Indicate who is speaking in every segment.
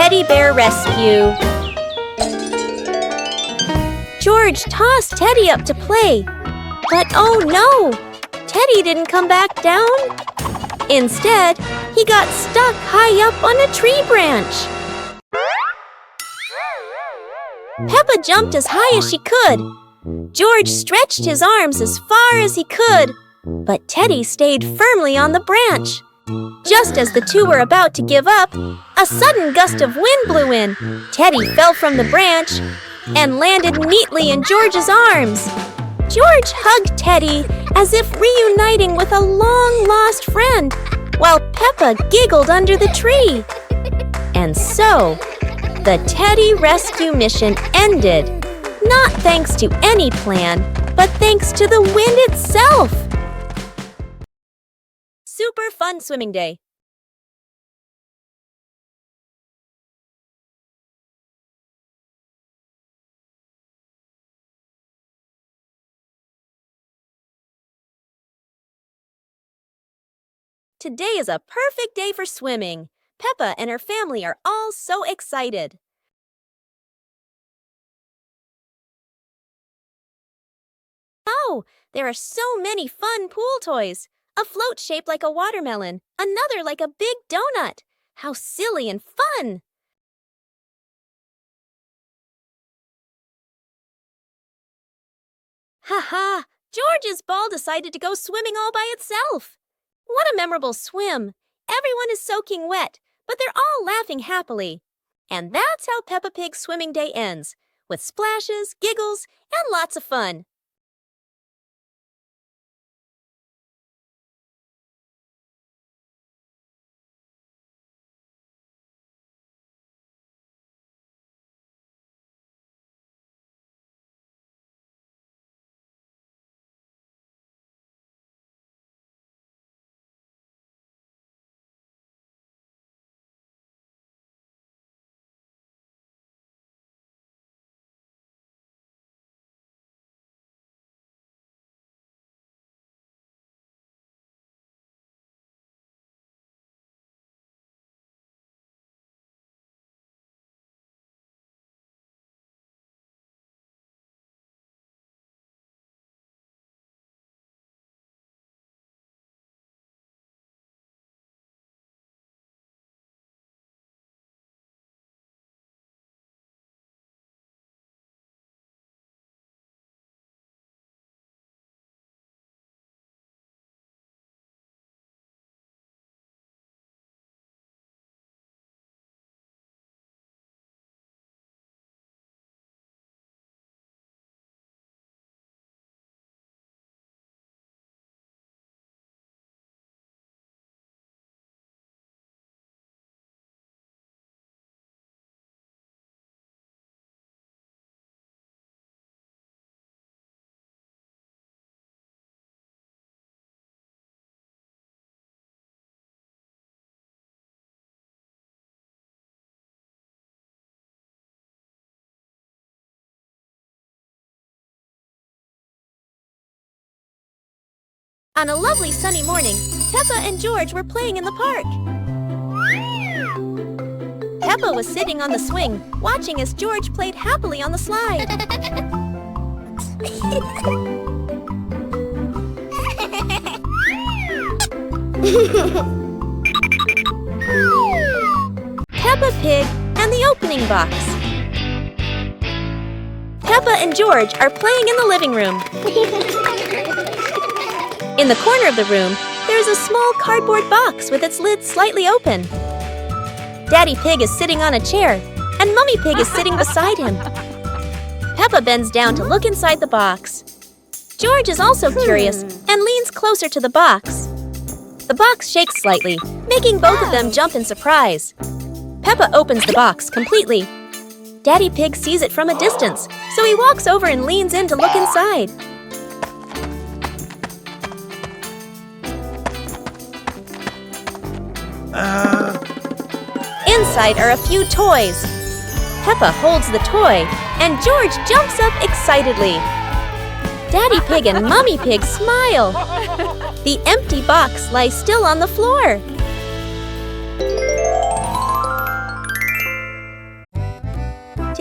Speaker 1: Teddy Bear Rescue. George tossed Teddy up to play, but oh no! Teddy didn't come back down. Instead, he got stuck high up on a tree branch. Peppa jumped as high as she could. George stretched his arms as far as he could, but Teddy stayed firmly on the branch. Just as the two were about to give up, a sudden gust of wind blew in. Teddy fell from the branch and landed neatly in George's arms. George hugged Teddy as if reuniting with a long-lost friend, while Peppa giggled under the tree. And so, the Teddy rescue mission ended, not thanks to any plan, but thanks to the wind itself. Super fun swimming day. Today is a perfect day for swimming. Peppa and her family are all so excited. Oh, there are so many fun pool toys. A float shaped like a watermelon, another like a big donut. How silly and fun! Ha! George's ball decided to go swimming all by itself. What a memorable swim! Everyone is soaking wet, but they're all laughing happily. And that's how Peppa Pig's swimming day ends, with splashes, giggles, and lots of fun. On a lovely sunny morning, Peppa and George were playing in the park. Peppa was sitting on the swing, watching as George played happily on the slide. Peppa Pig and the opening box. Peppa and George are playing in the living room. In the corner of the room, there's a small cardboard box with its lid slightly open. Daddy Pig is sitting on a chair, and Mummy Pig is sitting beside him. Peppa bends down to look inside the box. George is also curious and leans closer to the box. The box shakes slightly, making both of them jump in surprise. Peppa opens the box completely. Daddy Pig sees it from a distance, so he walks over and leans in to look inside. Inside are a few toys. Peppa holds the toy, and George jumps up excitedly. Daddy Pig and Mummy Pig smile. The empty box lies still on the floor.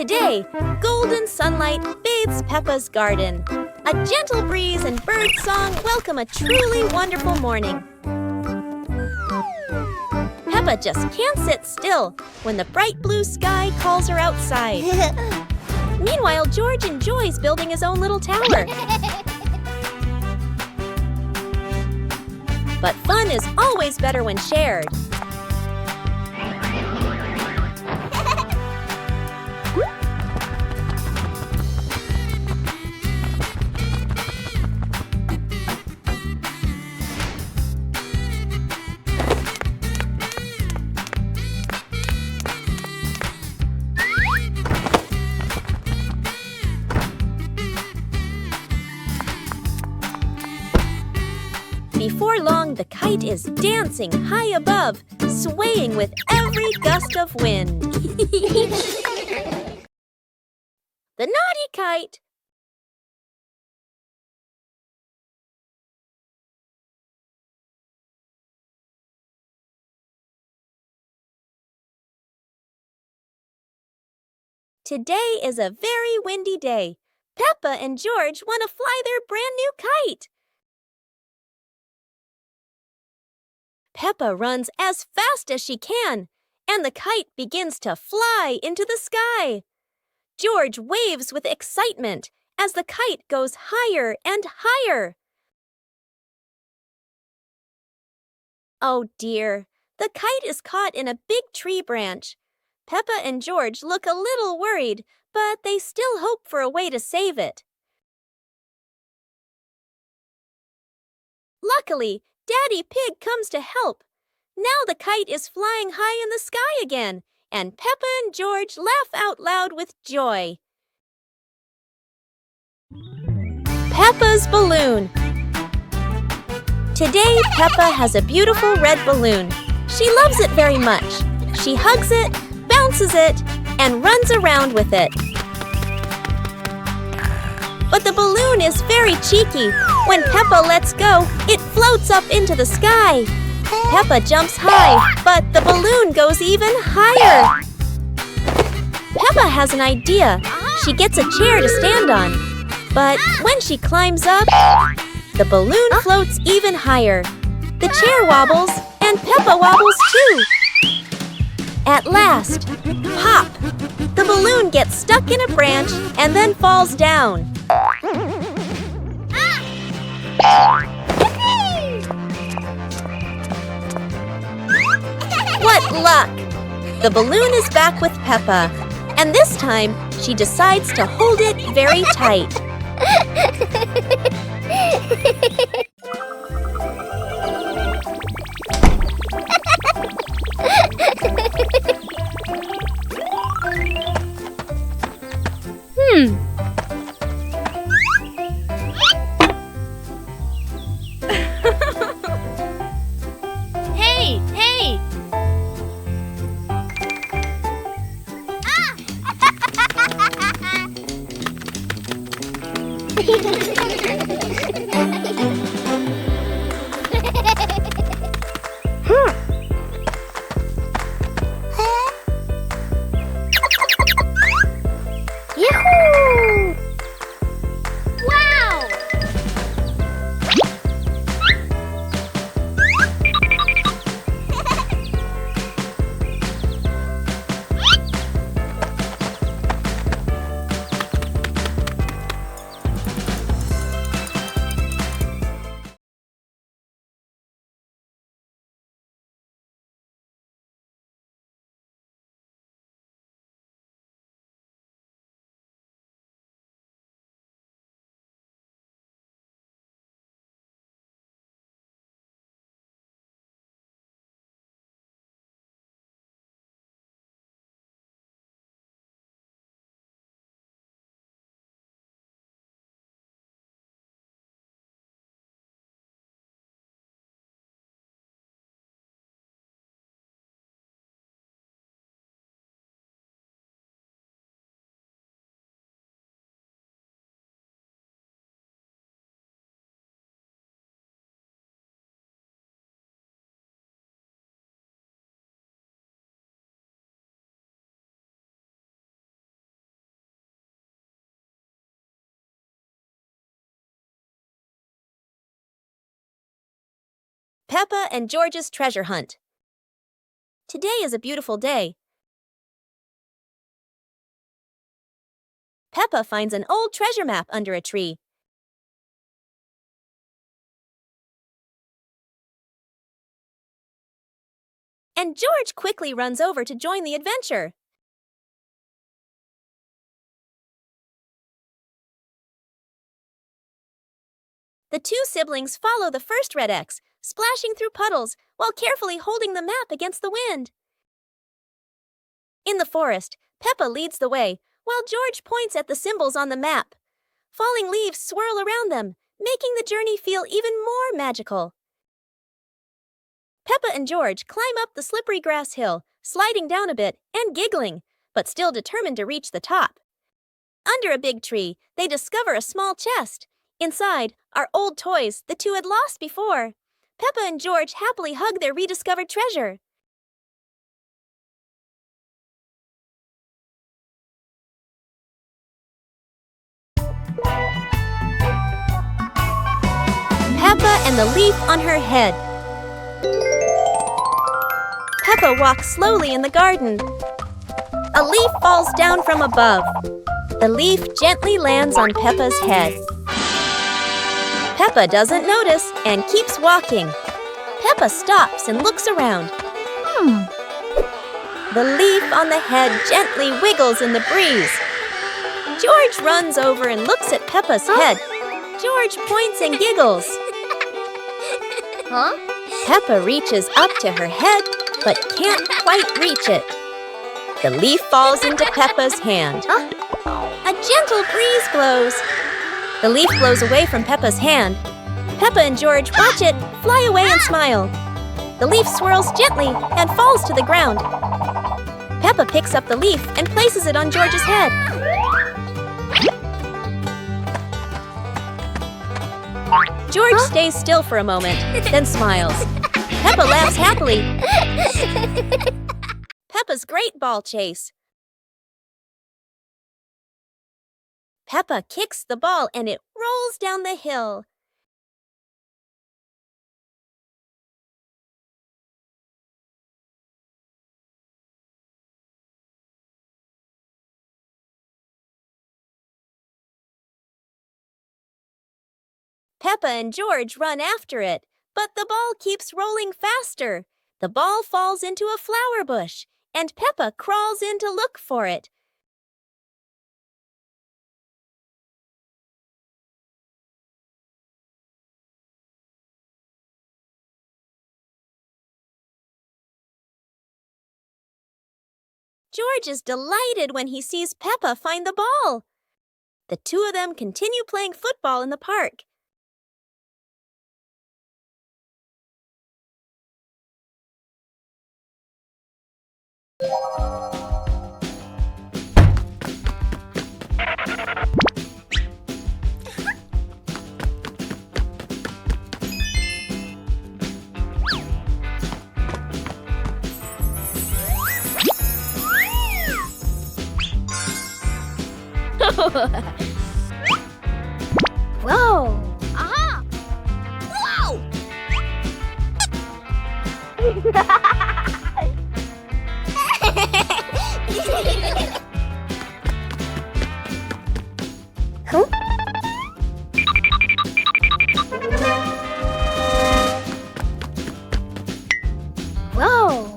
Speaker 1: Today, golden sunlight bathes Peppa's garden. A gentle breeze and bird song welcome a truly wonderful morning. Peppa just can't sit still when the bright blue sky calls her outside. Meanwhile, George enjoys building his own little tower. But fun is always better when shared. Before long, the kite is dancing high above, swaying with every gust of wind. The naughty kite! Today is a very windy day. Peppa and George want to fly their brand new kite. Peppa runs as fast as she can, and the kite begins to fly into the sky. George waves with excitement as the kite goes higher and higher. Oh dear, the kite is caught in a big tree branch. Peppa and George look a little worried, but they still hope for a way to save it. Luckily, Daddy Pig comes to help. Now the kite is flying high in the sky again, and Peppa and George laugh out loud with joy. Peppa's balloon. Today, Peppa has a beautiful red balloon. She loves it very much. She hugs it, bounces it, and runs around with it. But the balloon is very cheeky. When Peppa lets go, it floats up into the sky. Peppa jumps high, but the balloon goes even higher. Peppa has an idea. She gets a chair to stand on. But when she climbs up, the balloon floats even higher. The chair wobbles, and Peppa wobbles too. At last, pop! The balloon gets stuck in a branch and then falls down. What luck! The balloon is back with Peppa, and this time she decides to hold it very tight.
Speaker 2: Hey, hey!
Speaker 1: Peppa and George's treasure hunt. Today is a beautiful day. Peppa finds an old treasure map under a tree. And George quickly runs over to join the adventure. The two siblings follow the first red X, splashing through puddles while carefully holding the map against the wind. In the forest, Peppa leads the way, while George points at the symbols on the map. Falling leaves swirl around them, making the journey feel even more magical. Peppa and George climb up the slippery grass hill, sliding down a bit and giggling, but still determined to reach the top. Under a big tree, they discover a small chest. Inside are old toys the two had lost before. Peppa and George happily hug their rediscovered treasure. Peppa and the leaf on her head. Peppa walks slowly in the garden. A leaf falls down from above. The leaf gently lands on Peppa's head. Peppa doesn't notice and keeps walking. Peppa stops and looks around. The leaf on the head gently wiggles in the breeze. George runs over and looks at Peppa's head. George points and giggles. Peppa reaches up to her head, but can't quite reach it. The leaf falls into Peppa's hand. A gentle breeze blows. The leaf blows away from Peppa's hand. Peppa and George watch it fly away and smile. The leaf swirls gently and falls to the ground. Peppa picks up the leaf and places it on George's head. George stays still for a moment, then smiles. Peppa laughs happily. Peppa's great ball chase. Peppa kicks the ball and it rolls down the hill. Peppa and George run after it, but the ball keeps rolling faster. The ball falls into a flower bush, and Peppa crawls in to look for it. George is delighted when he sees Peppa find the ball. The two of them continue playing football in the park. Whoa! Aha! Whoa! Huh? Whoa!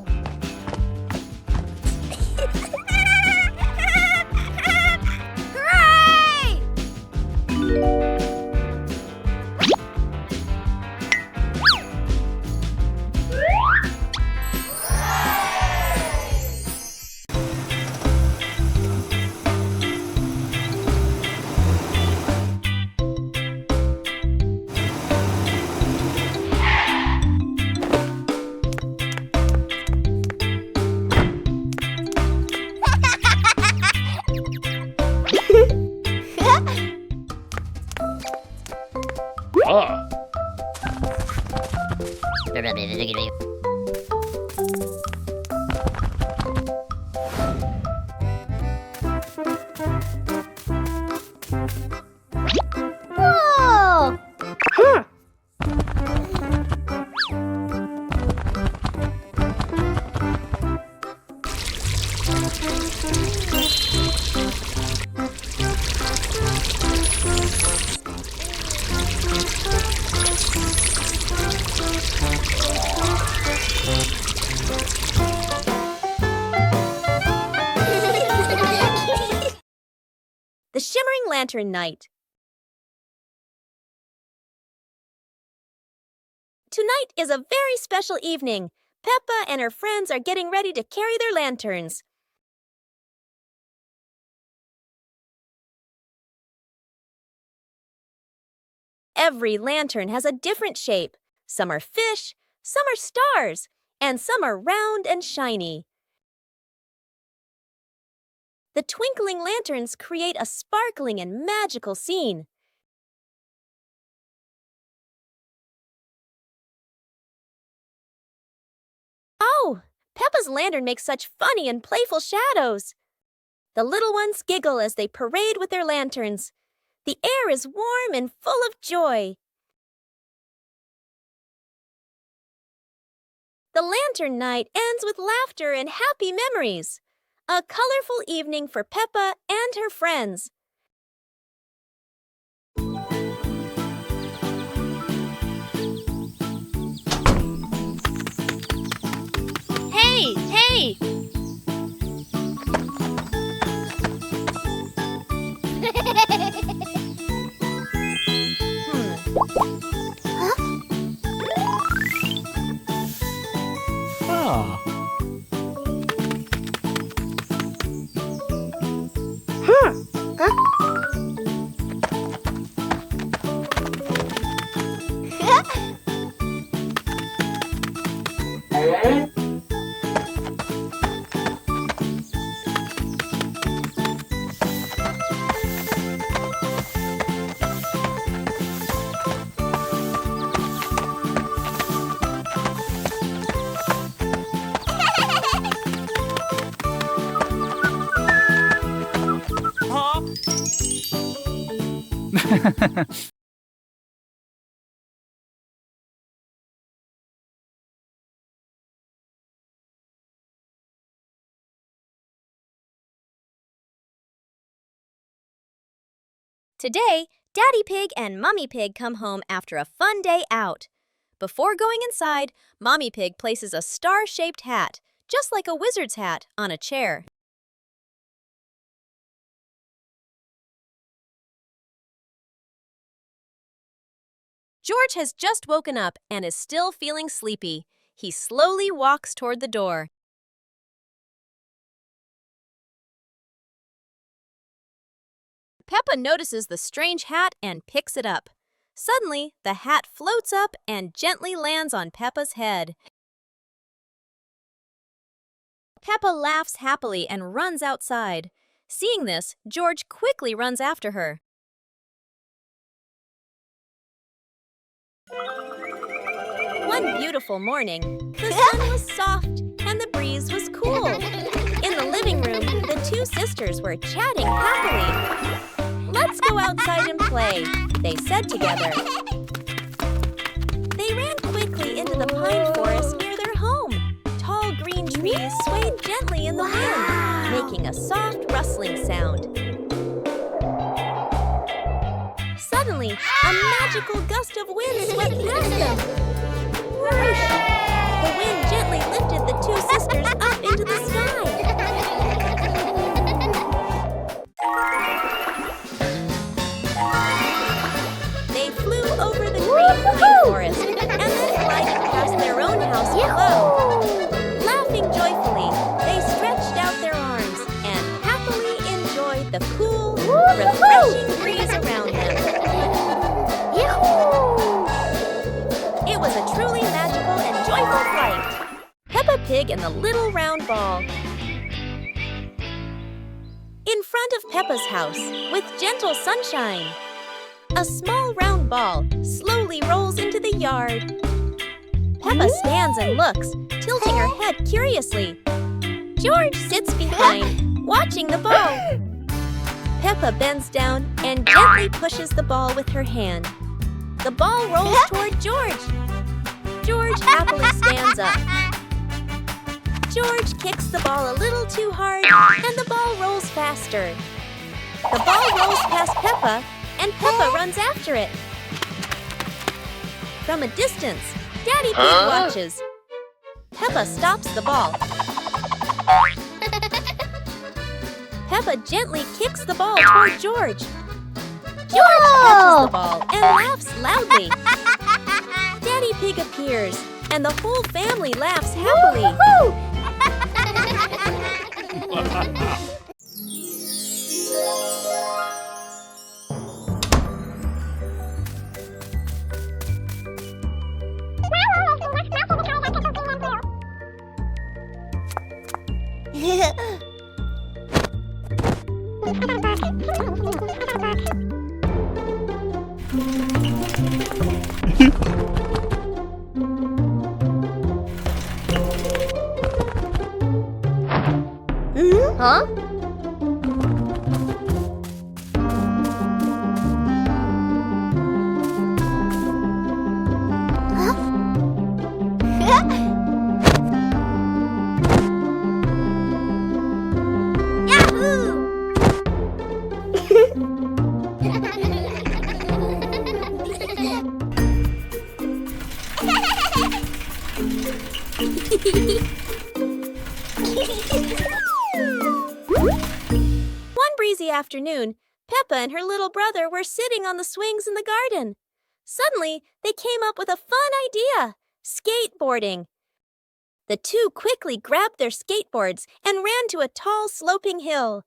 Speaker 1: Spring Lantern Night. Tonight is a very special evening. Peppa and her friends are getting ready to carry their lanterns. Every lantern has a different shape. Some are fish, some are stars, and some are round and shiny. The twinkling lanterns create a sparkling and magical scene. Oh, Peppa's lantern makes such funny and playful shadows. The little ones giggle as they parade with their lanterns. The air is warm and full of joy. The lantern night ends with laughter and happy memories. A colorful evening for Peppa and her friends.
Speaker 2: Hey, hey!
Speaker 1: Today, Daddy Pig and Mommy Pig come home after a fun day out. Before going inside, Mommy Pig places a star-shaped hat, just like a wizard's hat, on a chair. George has just woken up and is still feeling sleepy. He slowly walks toward the door. Peppa notices the strange hat and picks it up. Suddenly, the hat floats up and gently lands on Peppa's head. Peppa laughs happily and runs outside. Seeing this, George quickly runs after her. One beautiful morning, the sun was soft and the breeze was cool. In the living room, the two sisters were chatting happily. "Let's go outside and play," they said together. They ran quickly into the pine forest near their home. Tall green trees swayed gently in the wind, making a soft rustling sound. Suddenly, a magical gust of wind swept past them. Whoosh! The wind gently lifted the two sisters up into the sky. They flew over the green pine forest and then glided past their own house below. Laughing joyfully, they stretched out their arms and happily enjoyed the cool, refreshing breeze around them. It was a truly magical and joyful flight. Peppa Pig and the Little Round Ball. In front of Peppa's house, with gentle sunshine, a small round ball slowly rolls into the yard. Peppa stands and looks, tilting her head curiously. George sits behind, watching the ball. Peppa bends down and gently pushes the ball with her hand. The ball rolls toward George. George happily stands up. George kicks the ball a little too hard, and the ball rolls faster. The ball rolls past Peppa, and Peppa runs after it. From a distance, Daddy Pig watches. Peppa stops the ball. Peppa gently kicks the ball toward George. George catches the ball and laughs loudly. Daddy Pig appears, and the whole family laughs happily.
Speaker 2: Huh?
Speaker 1: One breezy afternoon, Peppa and her little brother were sitting on the swings in the garden. Suddenly, they came up with a fun idea: skateboarding. The two quickly grabbed their skateboards and ran to a tall, sloping hill.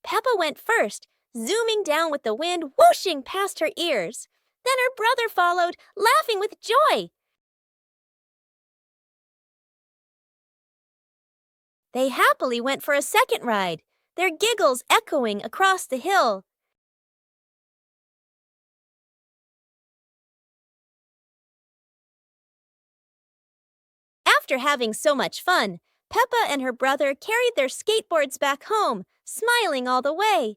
Speaker 1: Peppa went first, zooming down with the wind whooshing past her ears. Then her brother followed, laughing with joy. They happily went for a second ride, their giggles echoing across the hill. After having so much fun, Peppa and her brother carried their skateboards back home, smiling all the way.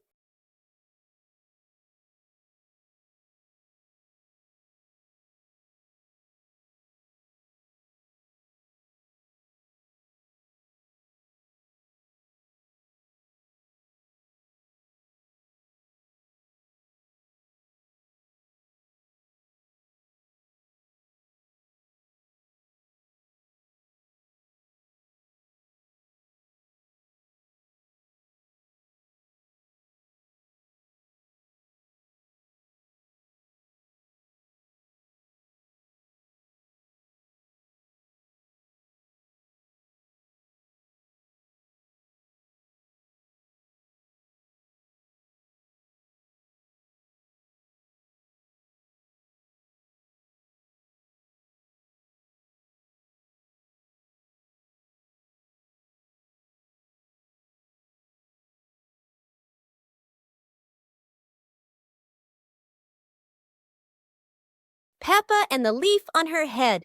Speaker 1: Peppa and the leaf on her head.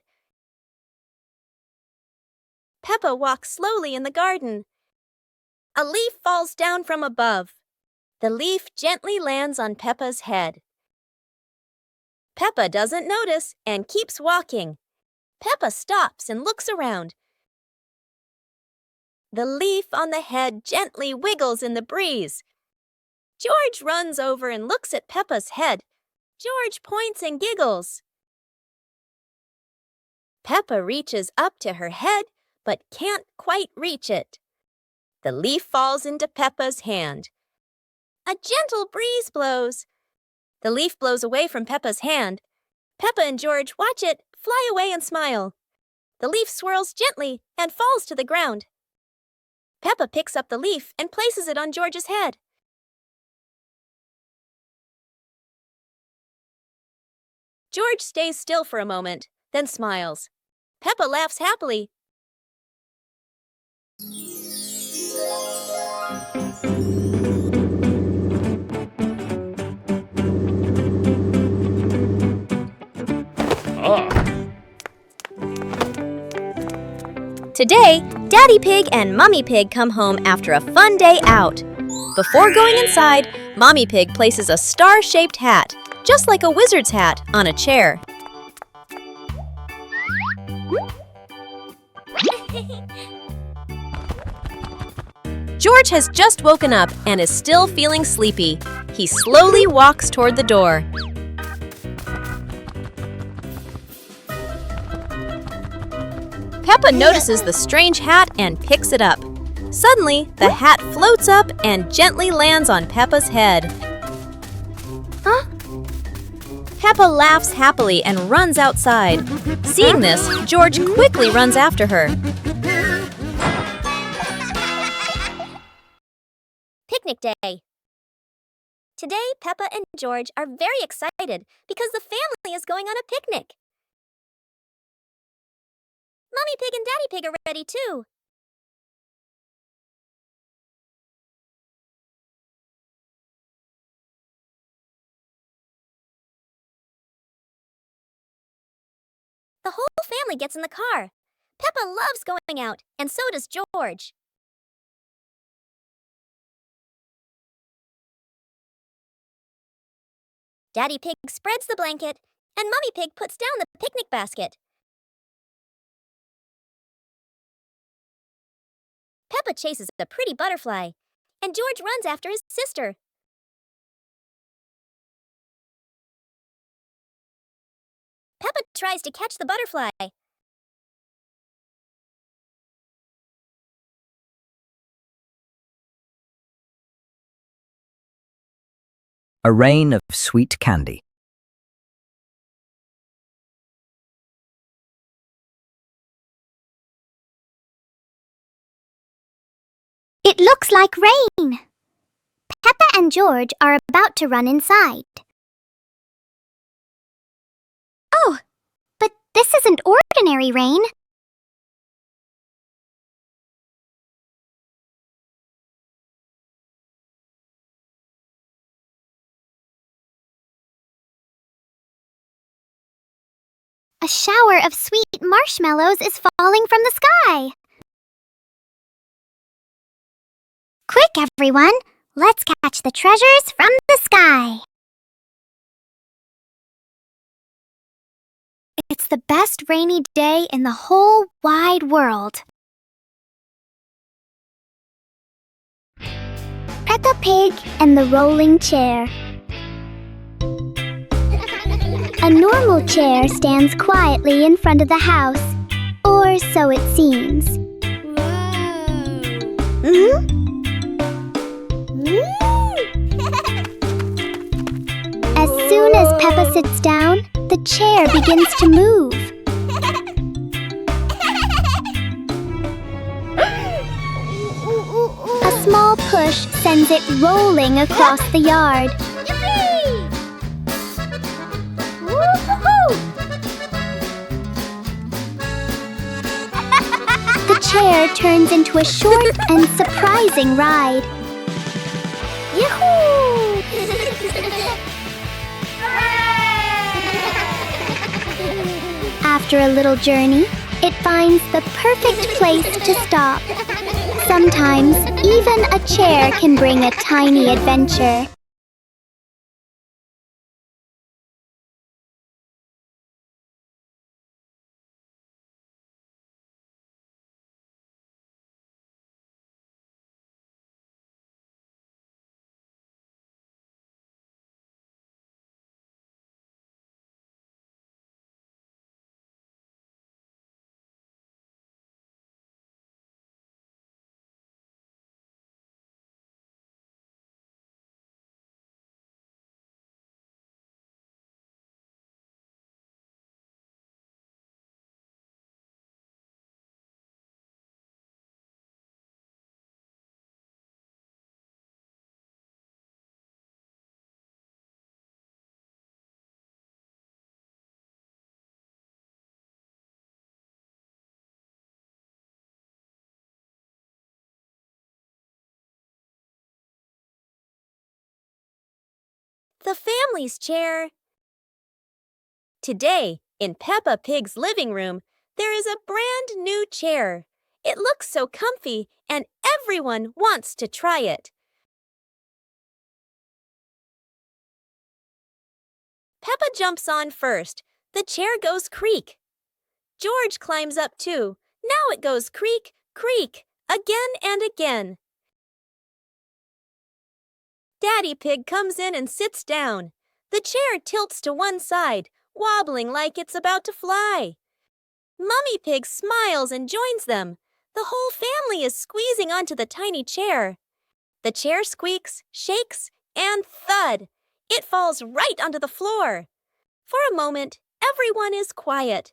Speaker 1: Peppa walks slowly in the garden. A leaf falls down from above. The leaf gently lands on Peppa's head. Peppa doesn't notice and keeps walking. Peppa stops and looks around. The leaf on the head gently wiggles in the breeze. George runs over and looks at Peppa's head. George points and giggles. Peppa reaches up to her head, but can't quite reach it. The leaf falls into Peppa's hand. A gentle breeze blows. The leaf blows away from Peppa's hand. Peppa and George watch it fly away and smile. The leaf swirls gently and falls to the ground. Peppa picks up the leaf and places it on George's head. George stays still for a moment, then smiles. Peppa laughs happily. Today, Daddy Pig and Mummy Pig come home after a fun day out. Before going inside, Mommy Pig places a star-shaped hat, just like a wizard's hat, on a chair. George has just woken up and is still feeling sleepy.
Speaker 2: He slowly walks toward the door. Peppa notices the strange hat and picks it up. Suddenly, the hat floats up and gently lands on Peppa's head.
Speaker 1: Huh?
Speaker 2: Peppa laughs happily and runs outside. Seeing this, George quickly runs after her.
Speaker 1: Picnic day. Today, Peppa and George are very excited because the family is going on a picnic. Mommy Pig and Daddy Pig are ready too. The whole family gets in the car. Peppa loves going out, and so does George. Daddy Pig spreads the blanket, and Mummy Pig puts down the picnic basket. Peppa chases a pretty butterfly, and George runs after his sister. Peppa tries to catch the butterfly.
Speaker 3: A rain of sweet candy.
Speaker 4: It looks like rain. Peppa and George are about to run inside. Oh, but this isn't ordinary rain. A shower of sweet marshmallows is falling from the sky. Quick, everyone! Let's catch the treasures from the sky. It's the best rainy day in the whole wide world. Peppa Pig and the rolling chair. A normal chair stands quietly in front of the house, or so it seems. As soon as Peppa sits down, the chair begins to move. A small push sends it rolling across the yard. The chair turns into a short and surprising ride. Yoo-hoo! After a little journey, it finds the perfect place to stop. Sometimes, even a chair can bring a tiny adventure.
Speaker 1: The family's chair. Today, in Peppa Pig's living room, there is a brand new chair. It looks so comfy, and everyone wants to try it. Peppa jumps on first. The chair goes creak. George climbs up too. Now it goes creak, creak, again and again. Daddy Pig comes in and sits down. The chair tilts to one side, wobbling like it's about to fly. Mummy Pig smiles and joins them. The whole family is squeezing onto the tiny chair. The chair squeaks, shakes, and thud! It falls right onto the floor. For a moment, everyone is quiet.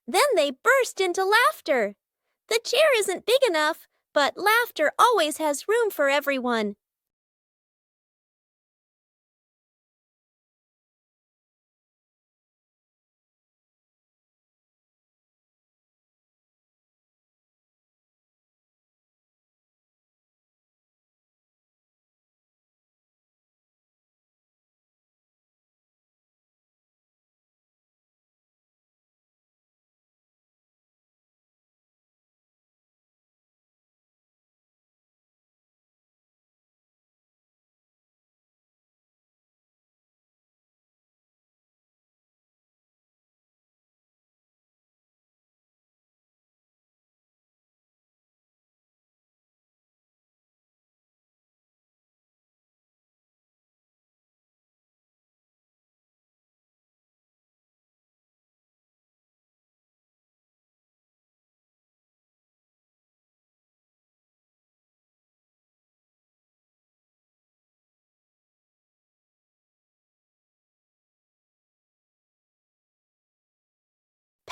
Speaker 1: Then they burst into laughter. The chair isn't big enough, but laughter always has room for everyone.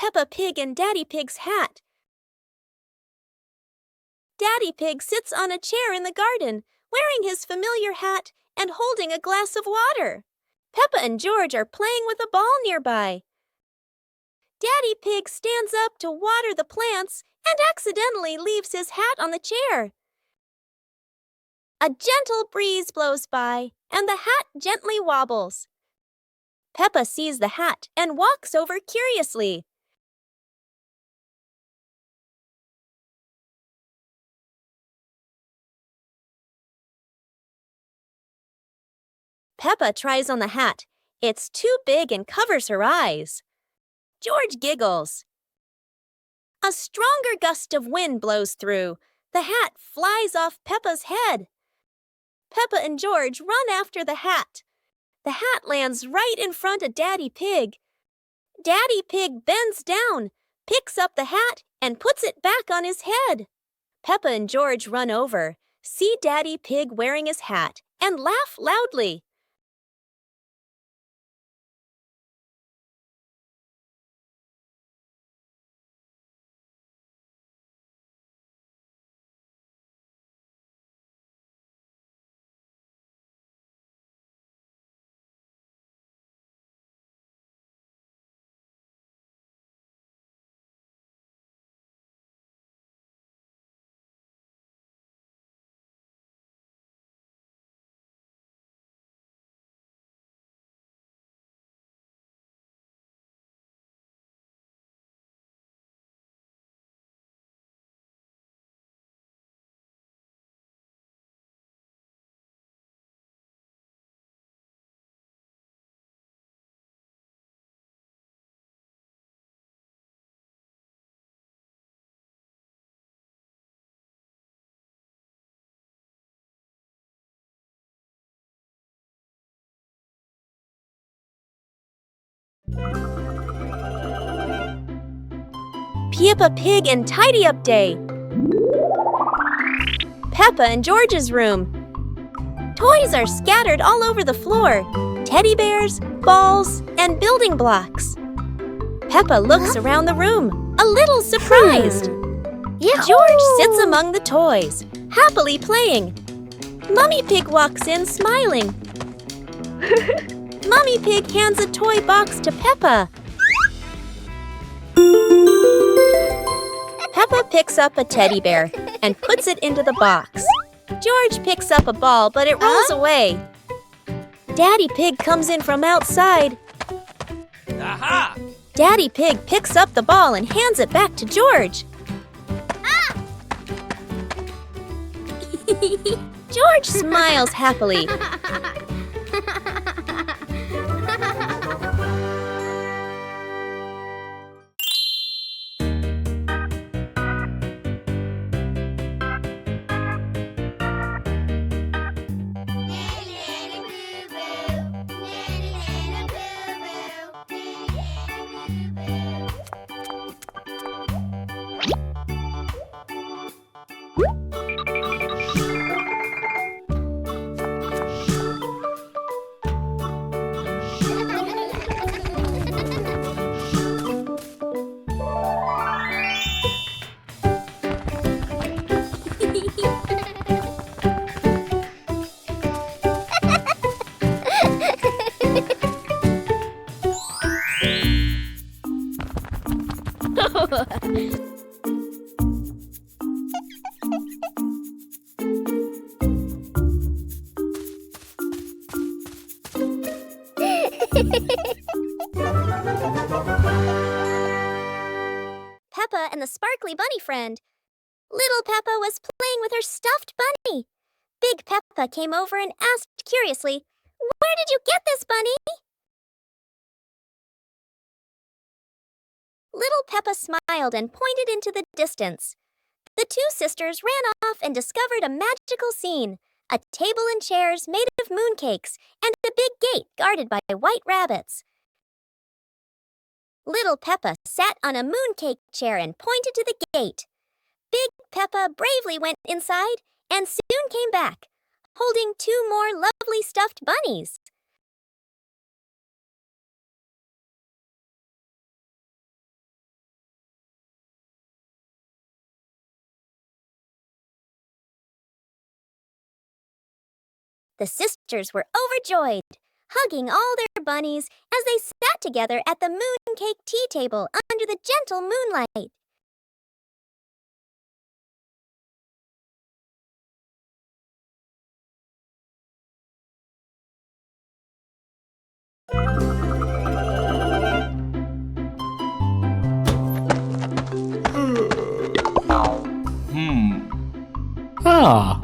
Speaker 1: Peppa Pig and Daddy Pig's hat. Daddy Pig sits on a chair in the garden, wearing his familiar hat and holding a glass of water. Peppa and George are playing with a ball nearby. Daddy Pig stands up to water the plants and accidentally leaves his hat on the chair. A gentle breeze blows by, and the hat gently wobbles. Peppa sees the hat and walks over curiously. Peppa tries on the hat. It's too big and covers her eyes. George giggles. A stronger gust of wind blows through. The hat flies off Peppa's head. Peppa and George run after the hat. The hat lands right in front of Daddy Pig. Daddy Pig bends down, picks up the hat, and puts it back on his head. Peppa and George run over, see Daddy Pig wearing his hat, and laugh loudly. Peppa Pig and Tidy Up Day. Peppa and George's room. Toys are scattered all over the floor. Teddy bears, balls, and building blocks. Peppa looks around the room, a little surprised. George sits among the toys, happily playing. Mummy Pig walks in smiling. Mummy Pig hands a toy box to Peppa. Peppa picks up a teddy bear and puts it into the box. George picks up a ball, but it rolls away. Daddy Pig comes in from outside.
Speaker 5: Aha!
Speaker 1: Daddy Pig picks up the ball and hands it back to George. George smiles happily. Peppa and the sparkly bunny friend. Little Peppa was playing with her stuffed bunny. Big Peppa came over and asked curiously, "Where did you get this bunny?" Little Peppa smiled and pointed into the distance. The two sisters ran off and discovered a magical scene, a table and chairs made of mooncakes and a big gate guarded by white rabbits. Little Peppa sat on a mooncake chair and pointed to the gate. Big Peppa bravely went inside and soon came back, holding two more lovely stuffed bunnies. The sisters were overjoyed, hugging all their bunnies as they sat together at the mooncake tea table under the gentle moonlight.
Speaker 5: Ah.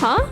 Speaker 2: Huh?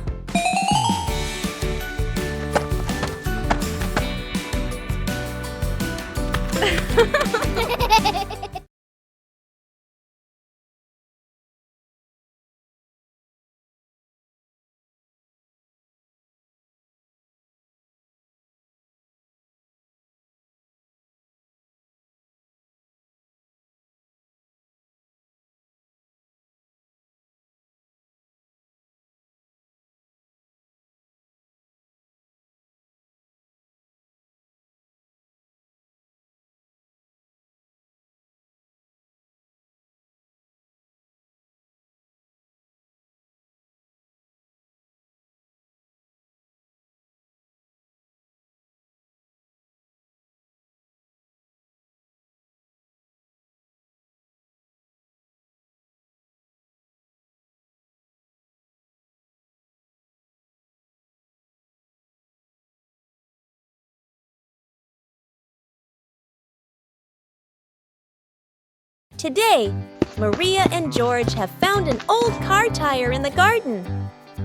Speaker 1: Today, Maria and George have found an old car tire in the garden.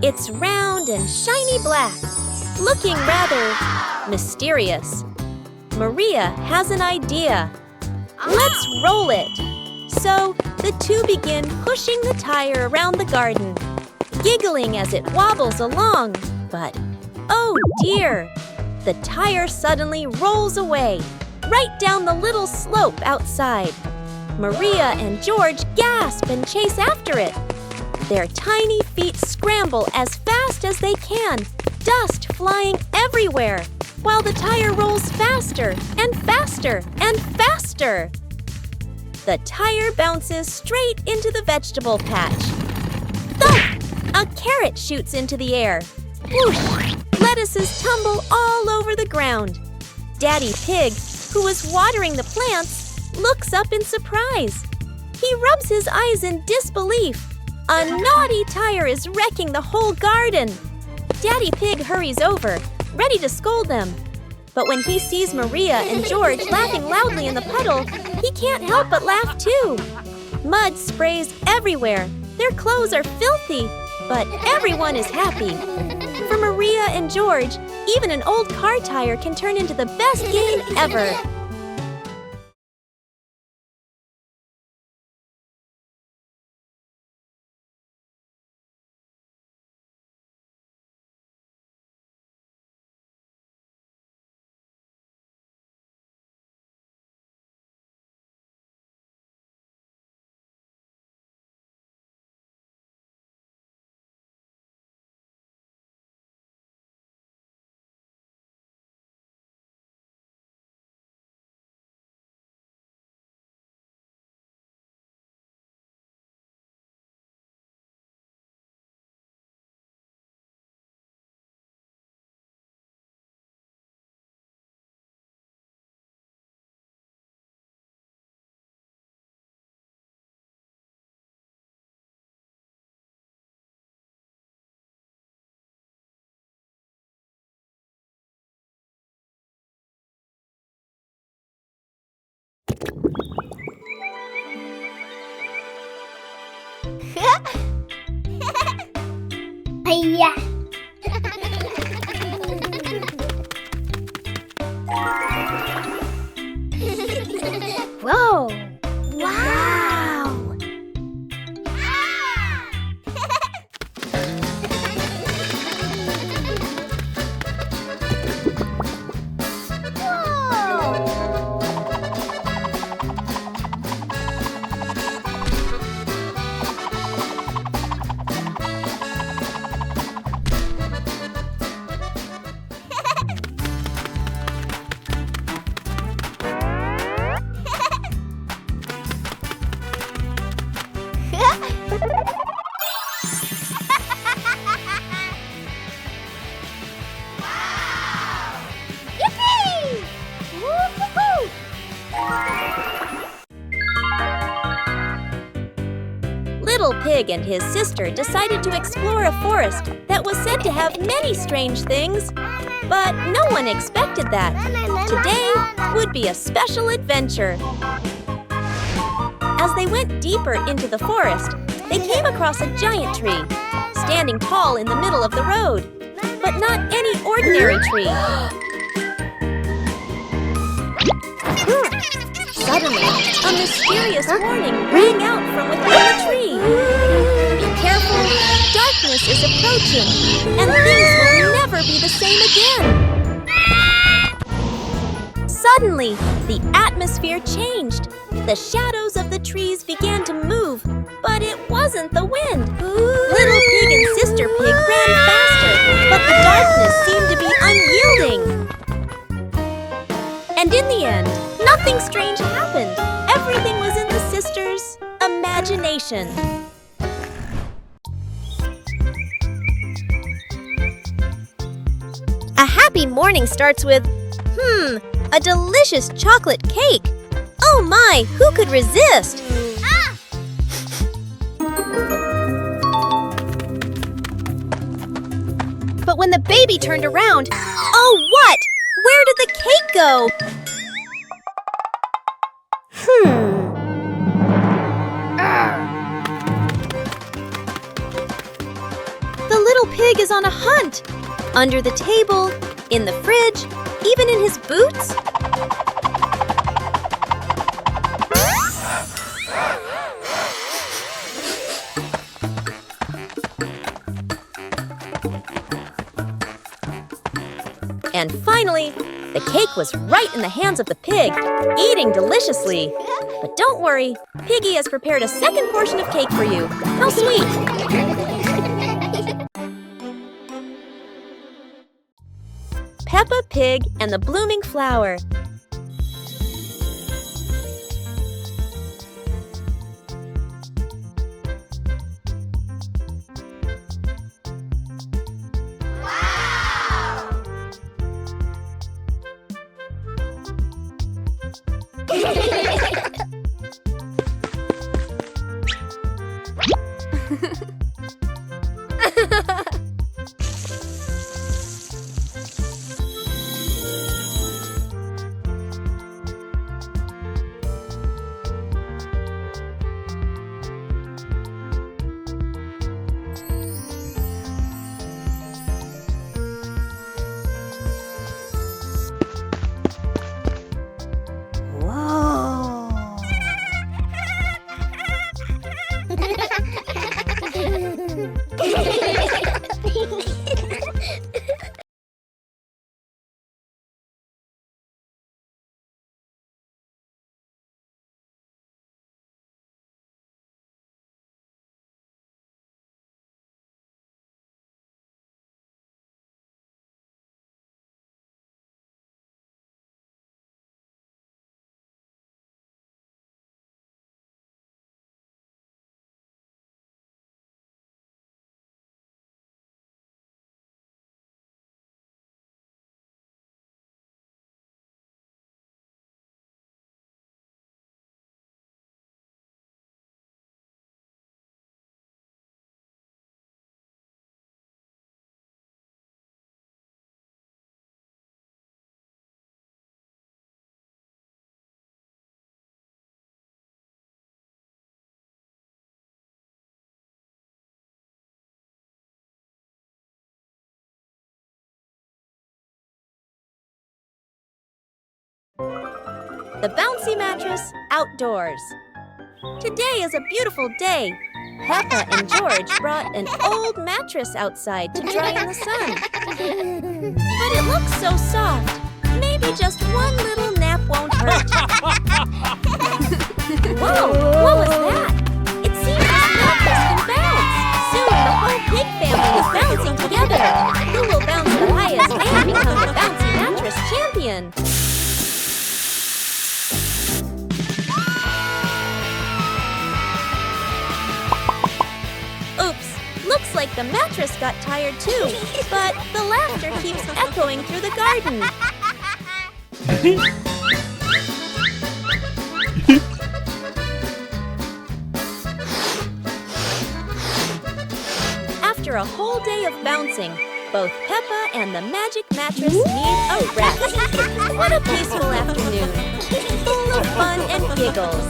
Speaker 1: It's round and shiny black, looking rather mysterious. Maria has an idea. Let's roll it. So the two begin pushing the tire around the garden, giggling as it wobbles along. But, oh dear, the tire suddenly rolls away, right down the little slope outside. Maria and George gasp and chase after it. Their tiny feet scramble as fast as they can, dust flying everywhere, while the tire rolls faster and faster and faster. The tire bounces straight into the vegetable patch. Thump! A carrot shoots into the air. Whoosh! Lettuces tumble all over the ground. Daddy Pig, who was watering the plants, looks up in surprise. He rubs his eyes in disbelief. A naughty tire is wrecking the whole garden. Daddy Pig hurries over, ready to scold them. But when he sees Maria and George laughing loudly in the puddle, he can't help but laugh too. Mud sprays everywhere. Their clothes are filthy, but everyone is happy. For Maria and George, even an old car tire can turn into the best game ever.
Speaker 4: Hiya.
Speaker 1: Whoa!
Speaker 4: Wow.
Speaker 1: Little Pig and his sister decided to explore a forest that was said to have many strange things. But no one expected that. Today would be a special adventure. As they went deeper into the forest, they came across a giant tree, standing tall in the middle of the road. But not any ordinary tree. Suddenly, a mysterious warning rang out from within the tree. Be careful, darkness is approaching, and things will never be the same again. Suddenly, the atmosphere changed. The shadows of the trees began to move, but it wasn't the wind. Little Pig and Sister Pig ran faster, but the darkness seemed to be unyielding. And in the end, nothing strange happened. Everything was in the sisters' imagination.
Speaker 2: A happy morning starts with, a delicious chocolate cake. Oh my, who could resist? But when the baby turned around, oh what? Where did the cake go? The little pig is on a hunt. Under the table, in the fridge, even in his boots.
Speaker 1: And finally, the cake was right in the hands of the pig, eating deliciously. But don't worry, Piggy has prepared a second portion of cake for you. How sweet! Peppa Pig and the Blooming Flower. The bouncy mattress outdoors. Today is a beautiful day. Peppa and George brought an old mattress outside to dry in the sun. But it looks so soft. Maybe just one little nap won't hurt. Whoa, what was that? It seems this mattress can bounce. Soon the whole pig family is bouncing together. Who will bounce the highest and become the bouncy mattress champion? Looks like the mattress got tired too, but the laughter keeps echoing through the garden. After a whole day of bouncing, both Peppa and the magic mattress need a rest. What a peaceful afternoon, full of fun and giggles.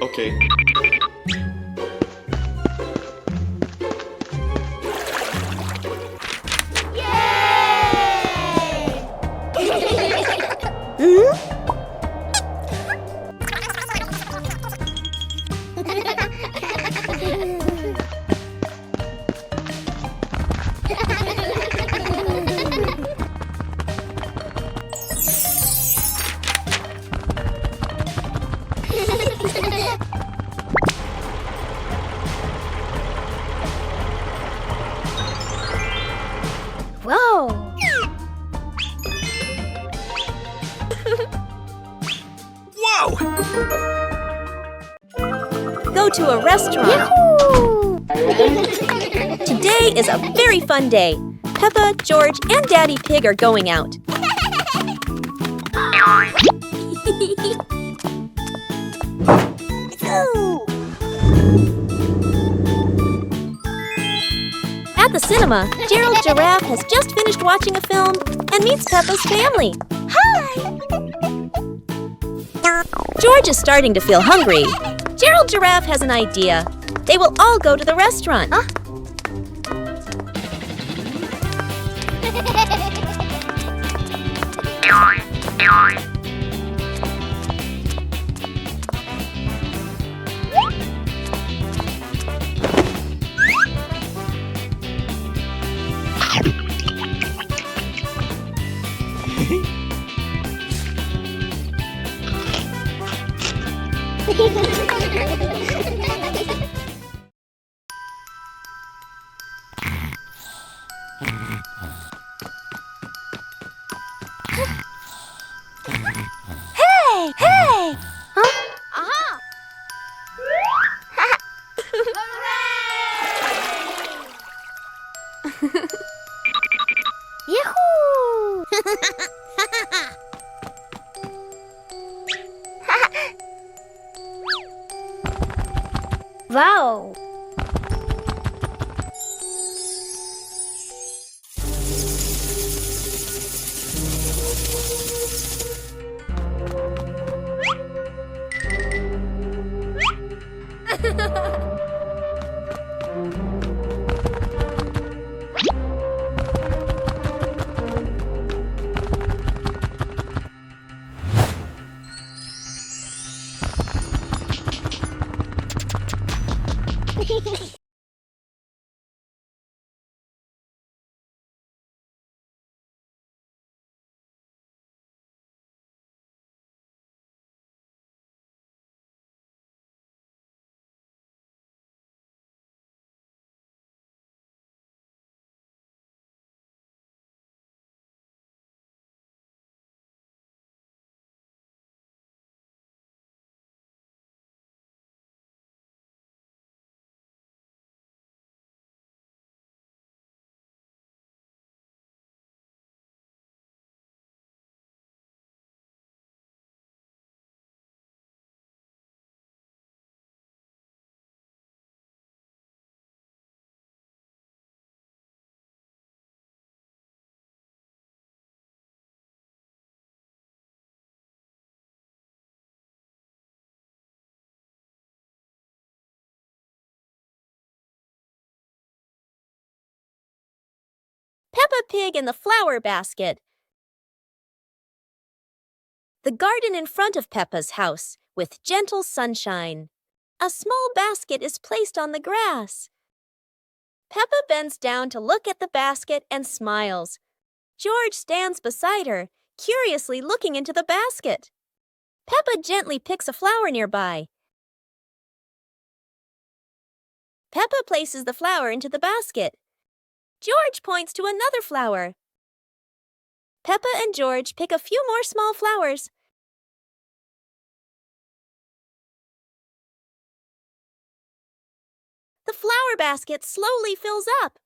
Speaker 6: Okay.
Speaker 1: Whoa!
Speaker 6: Whoa!
Speaker 1: Go to a restaurant.
Speaker 4: Yahoo!
Speaker 1: Today is a very fun day. Peppa, George, and Daddy Pig are going out. At the cinema, Gerald Giraffe has just finished watching a film and meets Peppa's family.
Speaker 4: Hi!
Speaker 1: George is starting to feel hungry. Gerald Giraffe has an idea. They will all go to the restaurant.
Speaker 4: Hey! Hey! Yahoo! Wow!
Speaker 1: Peppa Pig in the flower basket. The garden in front of Peppa's house, with gentle sunshine. A small basket is placed on the grass. Peppa bends down to look at the basket and smiles. George stands beside her, curiously looking into the basket. Peppa gently picks a flower nearby. Peppa places the flower into the basket. George points to another flower. Peppa and George pick a few more small flowers. The flower basket slowly fills up.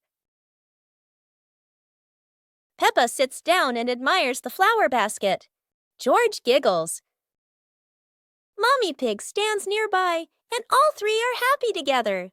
Speaker 1: Peppa sits down and admires the flower basket. George giggles. Mommy Pig stands nearby, and all three are happy together.